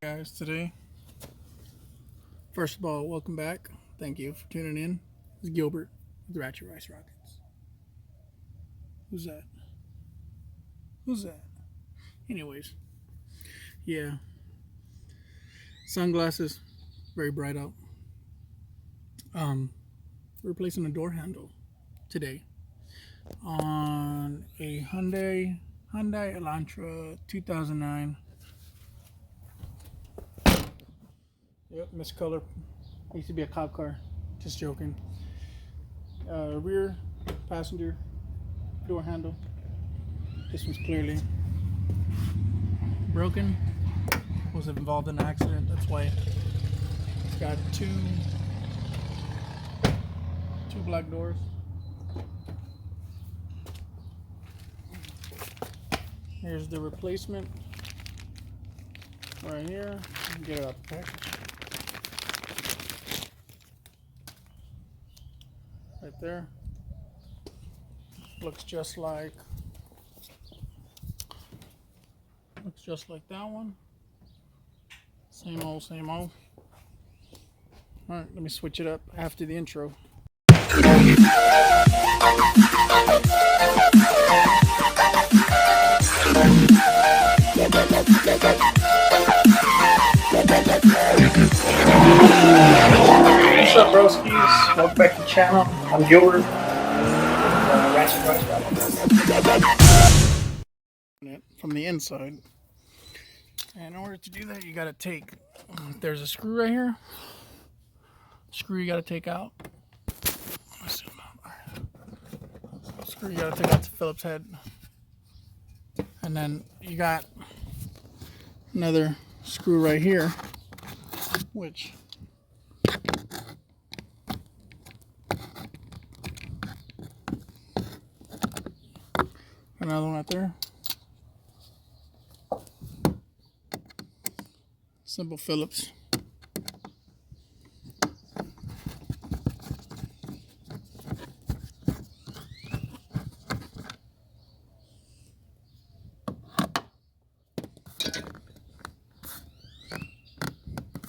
Guys, today, first of all, welcome back. Thank you for tuning in. This is Gilbert with Ratchet Rice Rockets. Who's that? Who's that? Anyways, yeah, sunglasses, very bright out. Um, Replacing a door handle today on a Hyundai Elantra 2009. Yep, miscolor. Used to be a cop car. Just joking. Rear passenger door handle. This one's clearly broken. Was involved in an accident. That's why it's got two black doors. Here's the replacement right here. Get it out the package. Right there. Looks just like that one. Same old, same old. Alright, let me switch it up after the intro. What's up, broskies? Welcome back to the channel. I'm Gilbert. Ratchet Rice Rockets. From the inside. And in order to do that, you gotta take, there's a screw right here. Screw you gotta take out. Screw you gotta take out the Phillips head. And then you got another screw right here, which another one right there. Simple Phillips.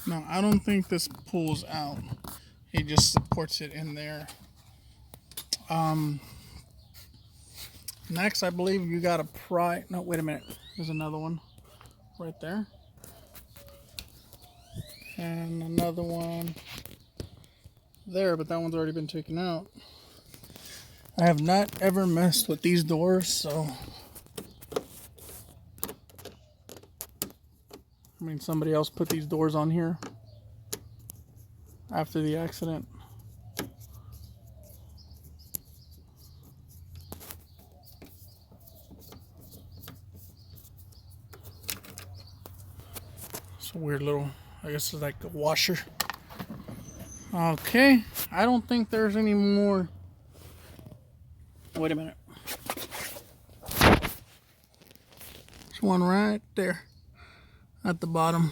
Now, I don't think this pulls out. It just supports it in there. Next, I believe you got to pry. No, wait a minute. There's another one right there. And another one there, but that one's already been taken out. I have not ever messed with these doors, so I mean, somebody else put these doors on here after the accident. It's a weird little, I guess it's like a washer. Okay, I don't think there's any more. Wait a minute. There's one right there at the bottom.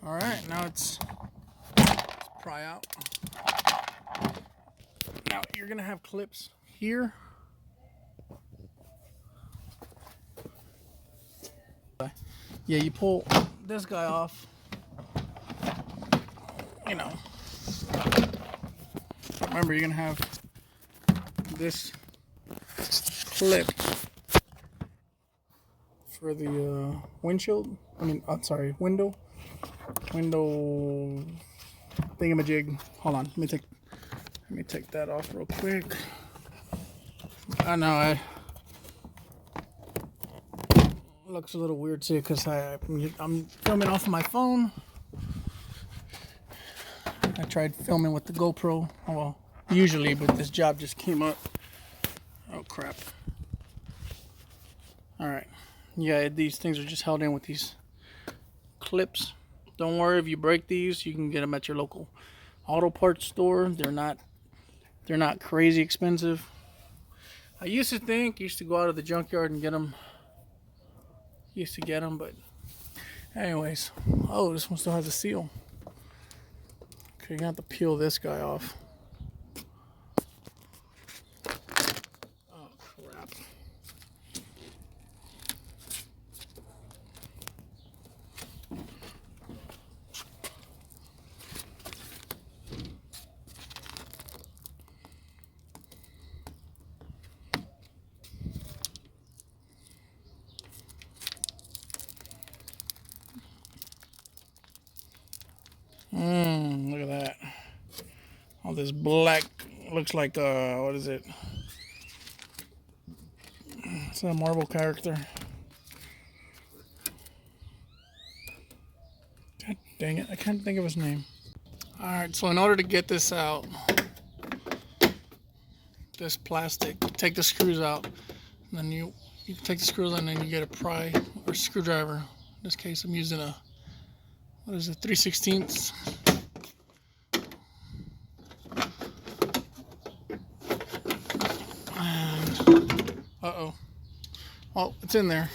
All right, now let's pry out. Now you're gonna have clips here. Yeah, you pull this guy off, you know. Remember, you're gonna have this clip for the windshield. I mean, sorry, window thingamajig. Hold on, let me take that off real quick. I know looks a little weird too because I'm filming off of my phone. I tried filming with the GoPro, well, usually, but this job just came up. Oh crap. Alright, yeah, these things are just held in with these clips. Don't worry, if you break these, you can get them at your local auto parts store. They're not crazy expensive. I used to go out of the junkyard and get them. But anyways, oh, this one still has a seal. Okay, you have to peel this guy off. All this black looks like what is it? It's a Marvel character. God dang it, I can't think of his name. Alright, so in order to get this out, this plastic, take the screws out, and then you take the screws out and then you get a pry or screwdriver. In this case I'm using a, what is it, 3/16. And, uh-oh. Oh, it's in there.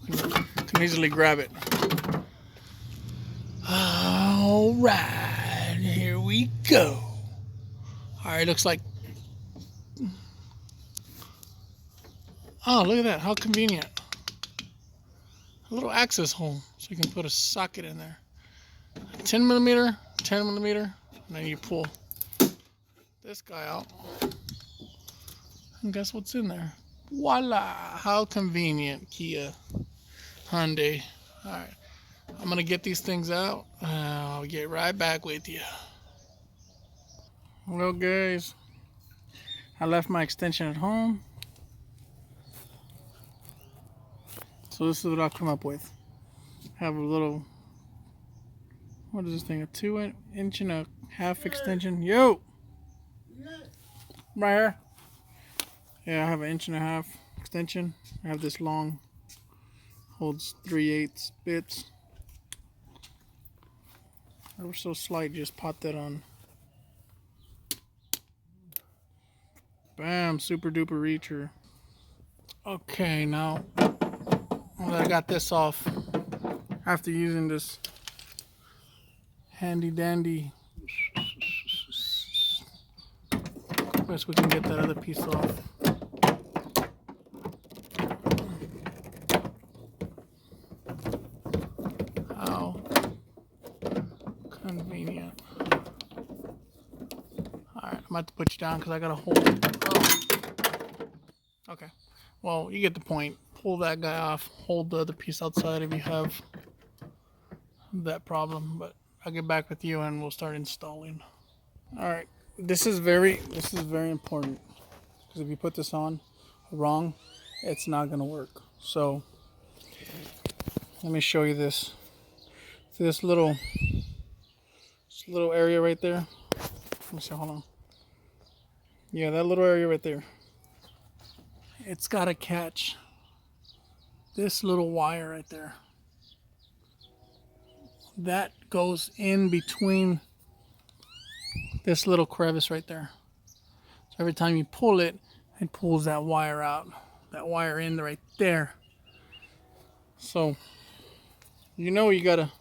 You can easily grab it. Alright, here we go. Alright, looks like... Oh, look at that, how convenient. A little access hole, so you can put a socket in there. 10 millimeter, 10 millimeter, and then you pull this guy out. And guess what's in there? Voila! How convenient, Kia, Hyundai. Alright, I'm gonna get these things out. I'll get right back with you. Well, guys, I left my extension at home. So this is what I've come up with. I have a little, what is this thing? A 2.5 extension. Yo! Right here. Yeah, I have an 1.5 inch extension. I have this long, holds 3/8 bits. Ever so slight, just pop that on. Bam, super duper reacher. Okay, now that I got this off, after using this handy dandy, guess we can get that other piece off. How convenient. Alright, I'm about to put you down because I gotta hold it. Oh. Okay, well, you get the point. Pull that guy off, hold the other piece outside if you have that problem, but I'll get back with you and we'll start installing. Alright, this is very important, because if you put this on wrong, it's not gonna work. So let me show you this. See this little area right there? Let me see, hold on. Yeah, that little area right there. It's gotta catch this little wire right there. That goes in between this little crevice right there. So every time you pull it, it pulls that wire out. That wire in right there. So you gotta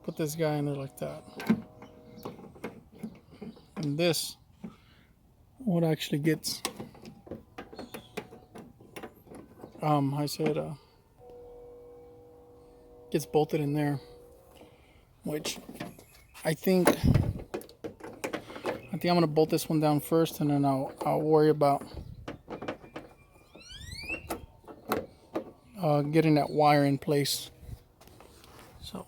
put this guy in there like that. And this, what actually gets gets bolted in there, which I think I'm gonna bolt this one down first, and then I'll worry about getting that wire in place. So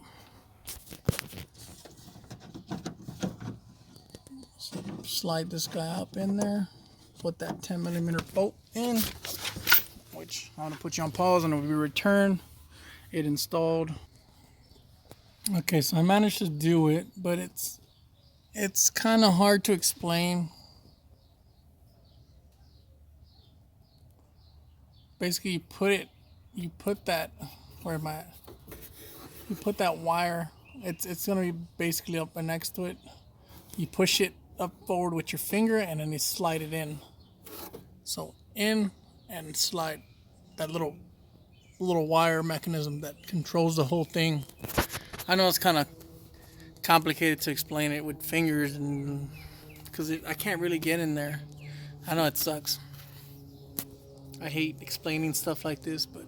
slide this guy up in there, put that 10 millimeter bolt in, which I'm gonna put you on pause, and when we return, it installed. Okay, so I managed to do it, but it's kind of hard to explain. Basically, you put that wire. It's gonna be basically up next to it. You push it up forward with your finger, and then you slide it in. So in and slide that little wire mechanism that controls the whole thing. I know it's kind of complicated to explain it with fingers, and because I can't really get in there. I know it sucks. I hate explaining stuff like this, but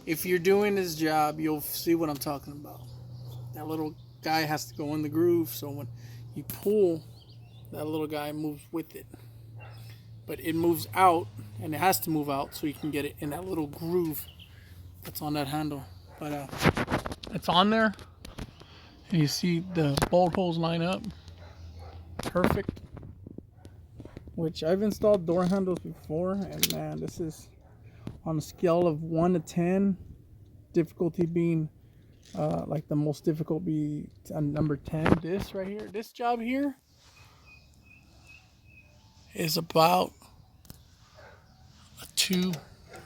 if you're doing this job, you'll see what I'm talking about. That little guy has to go in the groove, so when you pull, that little guy moves with it. But it moves out, and it has to move out so you can get it in that little groove that's on that handle. But it's on there. And you see the bolt holes line up perfect. Which I've installed door handles before, and man, this is on a scale of 1 to 10, difficulty being like the most difficult be number 10. This right here, this job here is about a 2,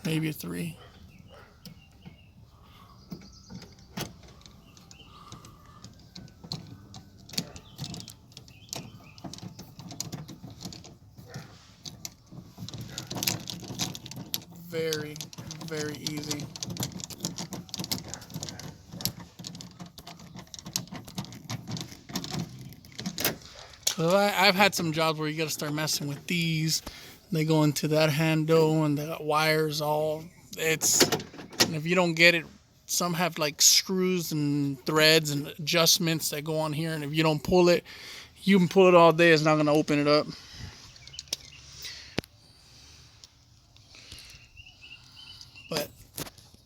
maybe a 3. Very, very easy. So I've had some jobs where you got to start messing with these. They go into that handle and they got wires all. And if you don't get it, some have like screws and threads and adjustments that go on here. And if you don't pull it, you can pull it all day. It's not going to open it up. But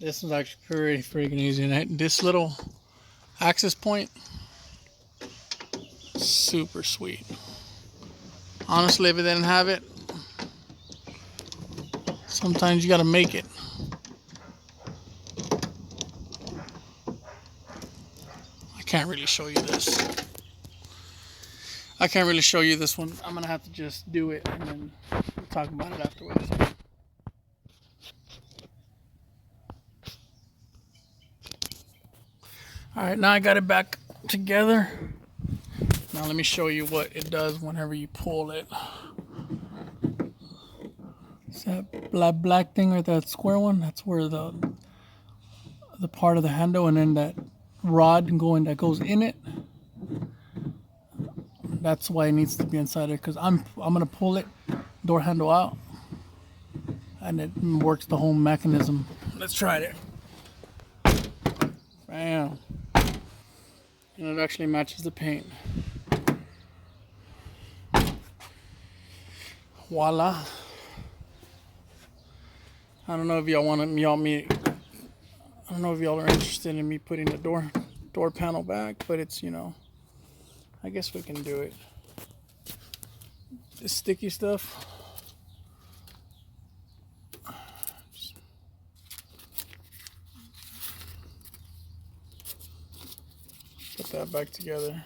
this is actually pretty freaking easy. And this little access point, super sweet. Honestly, if it didn't have it, sometimes you gotta make it. I can't really show you this. I can't really show you this one. I'm gonna have to just do it and then we'll talk about it afterwards. Alright, now I got it back together. Now let me show you what it does whenever you pull it. It's that black thing right there, that square one. That's where the part of the handle, and then that rod that goes in it. That's why it needs to be inside there, because I'm gonna pull it door handle out, and it works the whole mechanism. Let's try it. Bam. And it actually matches the paint. Voila. I don't know if y'all want me. I don't know if y'all are interested in me putting the door panel back, but it's, you know, I guess we can do it. This sticky stuff. Just put that back together.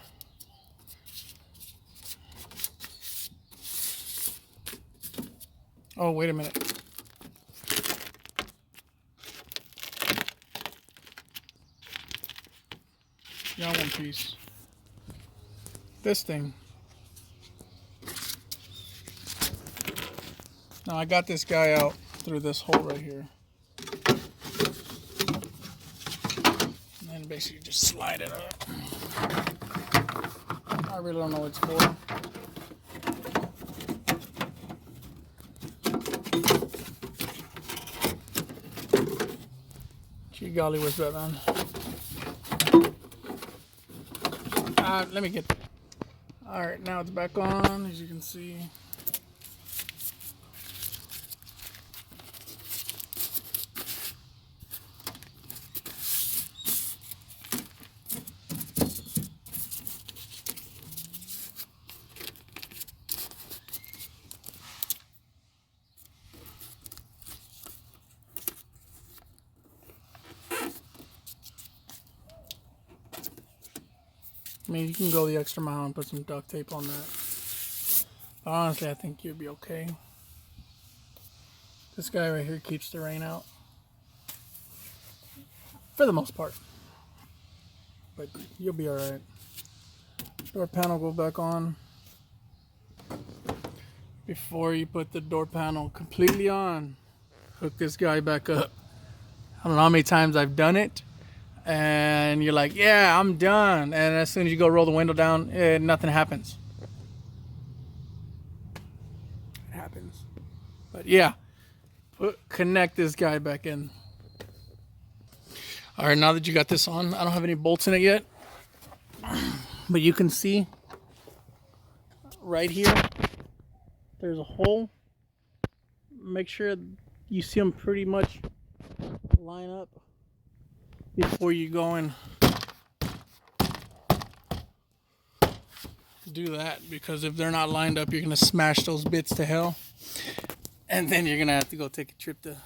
Oh, wait a minute. Yeah, one piece. This thing. Now I got this guy out through this hole right here. And then basically just slide it up. I really don't know what it's for. Gee golly, where's that, man? Let me get. Alright, now it's back on, as you can see. I mean, you can go the extra mile and put some duct tape on that. But honestly, I think you'll be okay. This guy right here keeps the rain out. For the most part. But you'll be alright. Door panel go back on. Before you put the door panel completely on, hook this guy back up. I don't know how many times I've done it. And you're like, yeah, I'm done. And as soon as you go roll the window down, nothing happens. It happens. But yeah, connect this guy back in. All right, now that you got this on, I don't have any bolts in it yet. But you can see right here, there's a hole. Make sure you see them pretty much line up before you go and do that, because if they're not lined up, you're gonna smash those bits to hell, and then you're gonna have to go take a trip to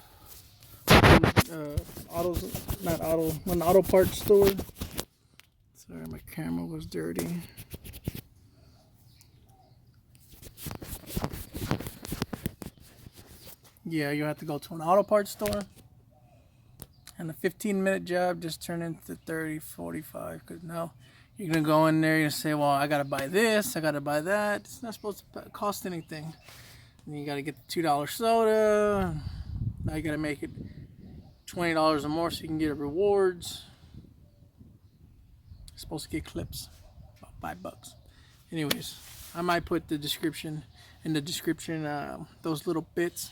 an auto parts store. Sorry, my camera was dirty. Yeah, you have to go to an auto parts store, and a 15-minute job just turned into 30, 45, because now you're gonna go in there, you're gonna say, well, I gotta buy this, I gotta buy that. It's not supposed to cost anything. And you gotta get the $2 soda. Now you gotta make it $20 or more so you can get rewards. You're supposed to get clips, about $5. Anyways, I might put the description in the description, those little bits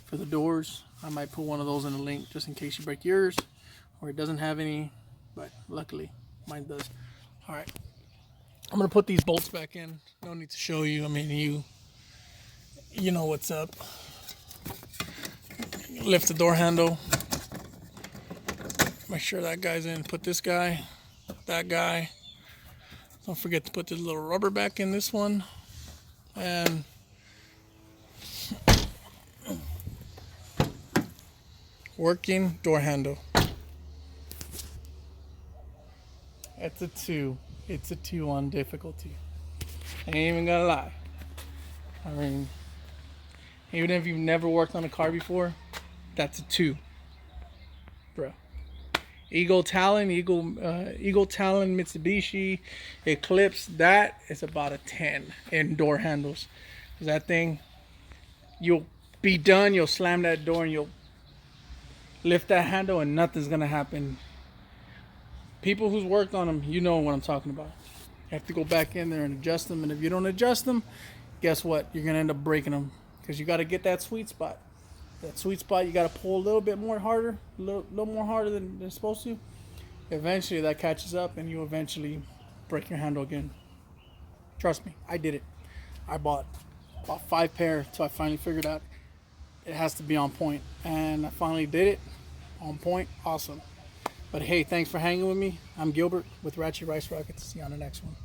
for the doors. I might put one of those in the link just in case you break yours or it doesn't have any, but luckily mine does. All right, I'm gonna put these bolts back in. No need to show you. I mean, you know what's up. Lift the door handle. Make sure that guy's in. Put this guy, that guy. Don't forget to put this little rubber back in this one. And working door handle. It's a 2. It's a 2 on difficulty. I ain't even gonna lie. I mean, even if you've never worked on a car before, that's a 2, bro. Eagle Talon Mitsubishi Eclipse, that is about a 10 in door handles. Cause that thing, you'll be done, you'll slam that door and you'll lift that handle and nothing's gonna happen. People who's worked on them, you know what I'm talking about. You have to go back in there and adjust them, and if you don't adjust them, guess what? You're gonna end up breaking them, because you got to get that sweet spot. That sweet spot, you got to pull a little bit more harder, a little more harder than it's supposed to. Eventually that catches up and you eventually break your handle again. Trust me, I did it. I bought about 5 pair until I finally figured out it has to be on point, and I finally did it. On point, awesome. But hey, thanks for hanging with me. I'm Gilbert with Ratchet Rice Rockets. See you on the next one.